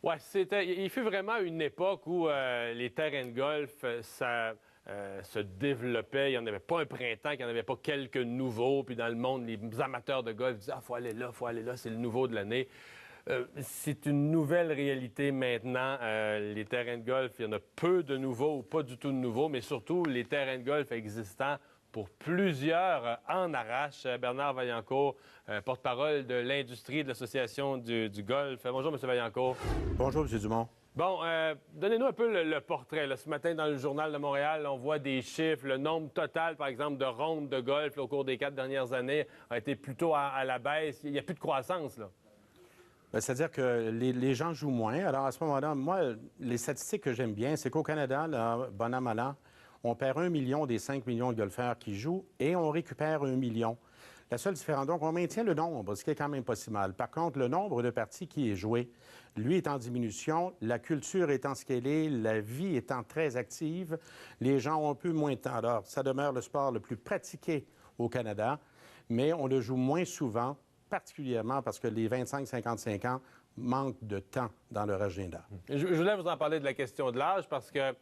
Ouais, il fut vraiment une époque où les terrains de golf, ça se développait. Il n'y en avait pas un printemps, qu'il n'y en avait pas quelques nouveaux. Puis dans le monde, les amateurs de golf disaient: ah, faut aller là, c'est le nouveau de l'année. C'est une nouvelle réalité maintenant. Les terrains de golf, il y en a peu de nouveaux ou pas du tout de nouveaux, mais surtout les terrains de golf existants pour plusieurs en arrache. Bernard Vaillancourt, porte-parole de l'industrie de l'Association du golf. Bonjour, M. Vaillancourt. Bonjour, M. Dumont. Bon, donnez-nous un peu le portrait. Là. Ce matin, dans le Journal de Montréal, on voit des chiffres. Le nombre total, par exemple, de rondes de golf là, au cours des 4 dernières années a été plutôt à la baisse. Il n'y a plus de croissance, là. C'est-à-dire que les gens jouent moins. Alors, à ce moment-là, moi, les statistiques que j'aime bien, c'est qu'au Canada, là, bon an, mal an, on perd 1 million des 5 millions de golfeurs qui jouent et on récupère 1 million. La seule différence, donc, on maintient le nombre, ce qui est quand même pas si mal. Par contre, le nombre de parties qui est joué, lui, est en diminution. La culture étant ce qu'elle est, la vie étant très active, les gens ont un peu moins de temps. Alors, ça demeure le sport le plus pratiqué au Canada, mais on le joue moins souvent, particulièrement parce que les 25-55 ans manquent de temps dans leur agenda. Je voulais vous en parler de la question de l'âge parce que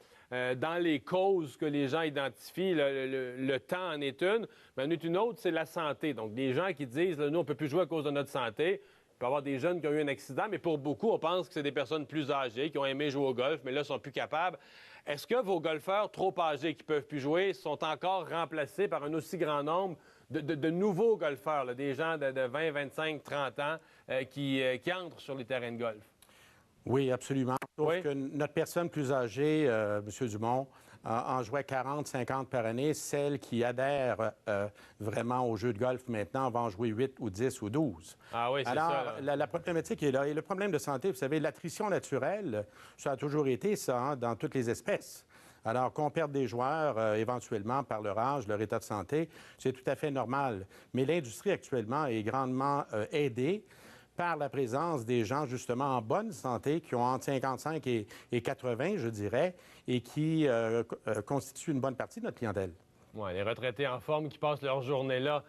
dans les causes que les gens identifient, le temps en est une, mais en est une autre, c'est la santé. Donc, des gens qui disent, là, nous, on ne peut plus jouer à cause de notre santé. Il peut y avoir des jeunes qui ont eu un accident, mais pour beaucoup, on pense que c'est des personnes plus âgées qui ont aimé jouer au golf, mais là, sont plus capables. Est-ce que vos golfeurs trop âgés qui ne peuvent plus jouer sont encore remplacés par un aussi grand nombre de nouveaux golfeurs, là, des gens de 20, 25, 30 ans qui entrent sur les terrains de golf? Oui, absolument. Sauf Oui. que notre personne plus âgée, M. Dumont, en jouait 40, 50 par année. Celle qui adhère vraiment au jeu de golf maintenant va en jouer 8 ou 10 ou 12. Ah oui, c'est Alors, ça. la problématique est là. Et le problème de santé, vous savez, l'attrition naturelle, ça a toujours été ça, hein, dans toutes les espèces. Alors, qu'on perde des joueurs éventuellement par leur âge, leur état de santé, c'est tout à fait normal. Mais l'industrie actuellement est grandement aidée par la présence des gens justement en bonne santé qui ont entre 55 et 80, je dirais, et qui constituent une bonne partie de notre clientèle. Oui, les retraités en forme qui passent leur journée là.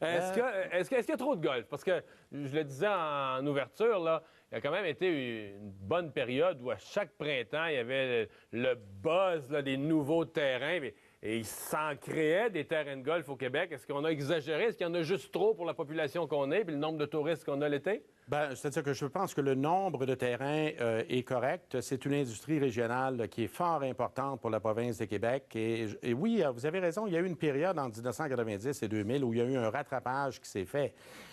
Est-ce qu'il y a trop de golf? Parce que, je le disais en ouverture, là, il y a quand même été une bonne période où à chaque printemps, il y avait le buzz là, des nouveaux terrains. Et il s'en créait des terrains de golf au Québec. Est-ce qu'on a exagéré? Est-ce qu'il y en a juste trop pour la population qu'on est et le nombre de touristes qu'on a l'été? Bien, c'est-à-dire que je pense que le nombre de terrains est correct. C'est une industrie régionale là, qui est fort importante pour la province de Québec. Et oui, vous avez raison, il y a eu une période en 1990 et 2000 où il y a eu un rattrapage qui s'est fait.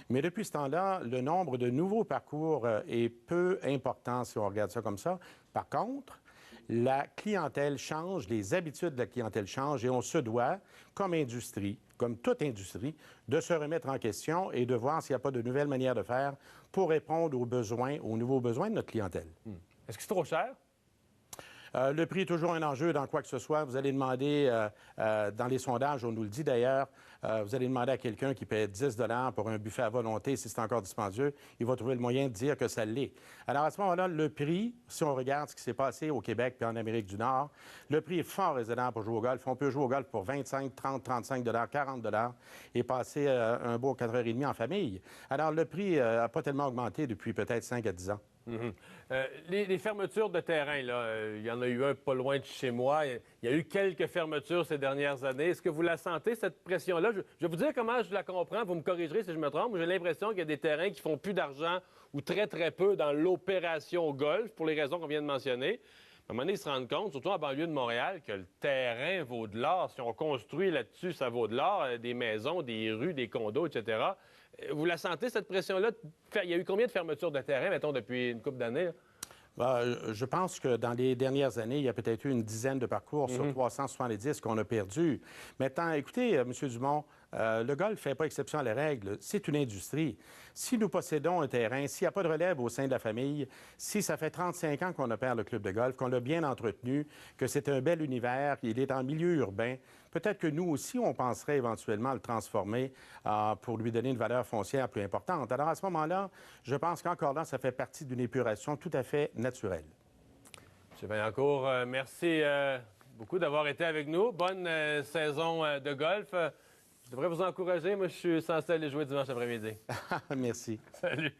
Mais depuis ce temps-là, le nombre de nouveaux parcours est peu important si on regarde ça comme ça. Par contre, la clientèle change, les habitudes de la clientèle changent et on se doit, comme industrie, comme toute industrie, de se remettre en question et de voir s'il n'y a pas de nouvelles manières de faire pour répondre aux besoins, aux nouveaux besoins de notre clientèle. Est-ce que c'est trop cher? Le prix est toujours un enjeu dans quoi que ce soit. Vous allez demander, dans les sondages, on nous le dit d'ailleurs, vous allez demander à quelqu'un qui paie 10 pour un buffet à volonté, si c'est encore dispendieux, il va trouver le moyen de dire que ça l'est. Alors, à ce moment-là, le prix, si on regarde ce qui s'est passé au Québec et en Amérique du Nord, le prix est fort raisonnable pour jouer au golf. On peut jouer au golf pour 25, 30, 35 40 et passer un beau 4h30 en famille. Alors, le prix n'a pas tellement augmenté depuis peut-être 5 à 10 ans. Les fermetures de terrain, là, il y en a eu un pas loin de chez moi. Il y a eu quelques fermetures ces dernières années. Est-ce que vous la sentez, cette pression-là? Je vais vous dire comment je la comprends. Vous me corrigerez si je me trompe. J'ai l'impression qu'il y a des terrains qui font plus d'argent ou très, très peu dans l'opération golf, pour les raisons qu'on vient de mentionner. À un moment donné, ils se rendent compte, surtout en banlieue de Montréal, que le terrain vaut de l'or. Si on construit là-dessus, ça vaut de l'or. Des maisons, des rues, des condos, etc. Vous la sentez, cette pression-là? Il y a eu combien de fermetures de terrain, mettons, depuis une couple d'années, là? Je pense que dans les dernières années, il y a peut-être eu une dizaine de parcours sur 370 qu'on a perdus. Maintenant, écoutez, M. Dumont, le golf ne fait pas exception à la règle. C'est une industrie. Si nous possédons un terrain, s'il n'y a pas de relève au sein de la famille, si ça fait 35 ans qu'on opère le club de golf, qu'on l'a bien entretenu, que c'est un bel univers, qu'il est en milieu urbain, peut-être que nous aussi, on penserait éventuellement à le transformer pour lui donner une valeur foncière plus importante. Alors, à ce moment-là, je pense qu'encore là, ça fait partie d'une épuration tout à fait naturelle. M. Vaillancourt, merci beaucoup d'avoir été avec nous. Bonne saison de golf. Je devrais vous encourager. Moi, je suis censé aller jouer dimanche après-midi. Merci. Salut.